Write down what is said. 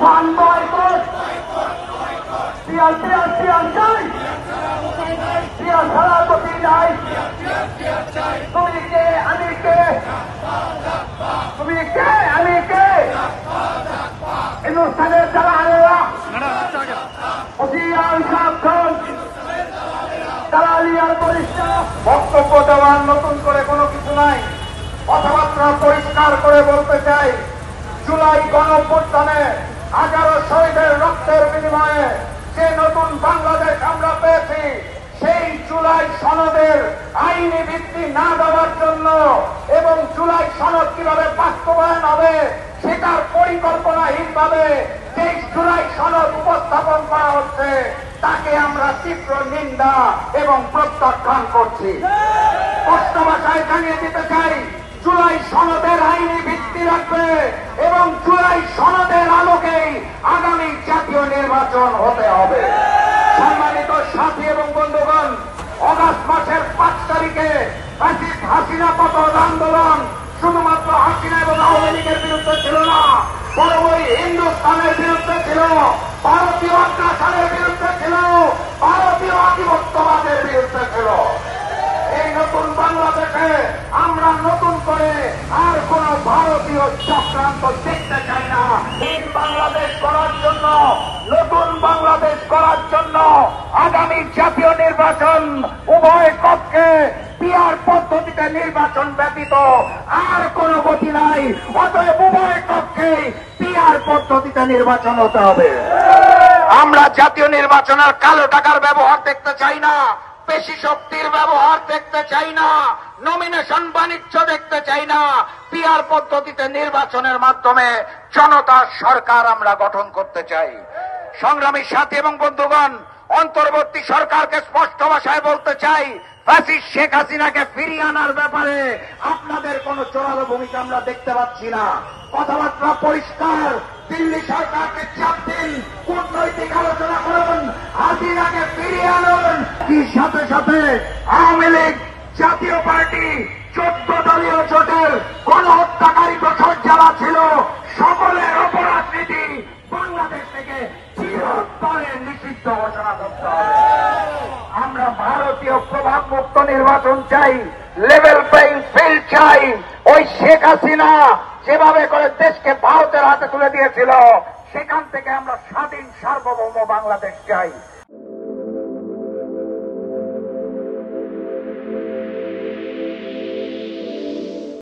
তুফান boycott, peer peer peer চাই, peer ছাড়া গতি নাই। তুমি কে আমি কে, তুমি কে আমি কে, হিন্দুস্তানের দালালেরা হুঁশিয়ার সাবধান, দালালিয়ার বরিষ্ঠ। বক্তব্য দেওয়ার নতুন করে কোনো কিছু নাই, কথাবার্তা পরিষ্কার করে বলতে চাই, জুলাই গণঅভ্যুত্থানে 11 শহীদের রক্তের বিনিময়ে যে নতুন বাংলাদেশ আমরা পেয়েছি, সেই জুলাই সনদের আইনি ভিত্তি না দেওয়ার জন্য এবং জুলাই সনদ কিভাবে বাস্তবায়ন হবে সেটার পরিকল্পনাহীনভাবে যে জুলাই সনদ উপস্থাপন করা হচ্ছে তাকে আমরা তীব্র নিন্দা এবং প্রত্যাখ্যান করছি। স্পষ্ট ভাষায় জানিয়ে দিতে চাই, জুলাই সনদের আইনি ভিত্তি রাখবে এবং জুলাই সনদের আলোকেই আগামী জাতীয় নির্বাচন হতে হবে। সম্মানিত সাথী এবং বন্ধুগণ, অগাস্ট মাসের 5 তারিখে হাসিনা পতন আন্দোলন শুধুমাত্র হাসিনা এবং আওয়ামী লীগের বিরুদ্ধে ছিল না, বরং ওই হিন্দুস্তানের বিরুদ্ধে ছিল, ভারতীয় অত্যাচারের বিরুদ্ধে ছিল, ভারতীয় আধিপত্যবাদের বিরুদ্ধে ছিল। এই নতুন বাংলাদেশে আমরা নতুন করে আর কোন ভারতীয় চক্রান্ত দেখতে চাই না। এই বাংলাদেশ করার জন্য, নতুন বাংলাদেশ করার জন্য আগামী জাতীয় নির্বাচন উভয় কক্ষে পিআর পদ্ধতিতে নির্বাচন ব্যতীত আর কোন গতি নাই। অতএব উভয় কক্ষে পিআর পদ্ধতিতে নির্বাচন হতে হবে। আমরা জাতীয় নির্বাচনের কালো টাকার ব্যবহার দেখতে চাই না, পেশি শক্তির ব্যবহার দেখতে চাই না, নমিনেশন বাণিজ্য দেখতে চাই না। পিআর পদ্ধতিতে নির্বাচনের মাধ্যমে জনতার সরকার আমরা গঠন করতে চাই। সংগ্রামী সাথী এবং বন্ধুগণ, অন্তর্বর্তী সরকারকে স্পষ্ট ভাষায় বলতে চাই, ফ্যাসিস্ট শেখ হাসিনাকে ফিরিয়ে আনার ব্যাপারে আপনাদের কোন জোরালো ভূমিকা আমরা দেখতে পাচ্ছি না। কথাবার্তা পরিষ্কার, দিল্লি সরকারকে চাপ দিন, কূটনৈতিক আলোচনা করুন, হাসিনাকে ফিরিয়ে আনুন। কি সাথে সাথে আওয়ামী লীগ, জাতীয় পার্টি, 14 দলীয় জোটের গণহত্যাকারী দোষর যারা ছিল সকলের অপরাধ নীতি বাংলাদেশ থেকে চিরতরে নিষিদ্ধ ঘোষণা করতে হবে। আমরা ভারতীয় প্রভাব মুক্ত নির্বাচন চাই, লেভেল প্লেইং ফিল্ড চাই। ওই শেখ হাসিনা যেভাবে করে দেশকে ভারতের হাতে তুলে দিয়েছিল, সেখান থেকে আমরা স্বাধীন সার্বভৌম বাংলাদেশ চাই।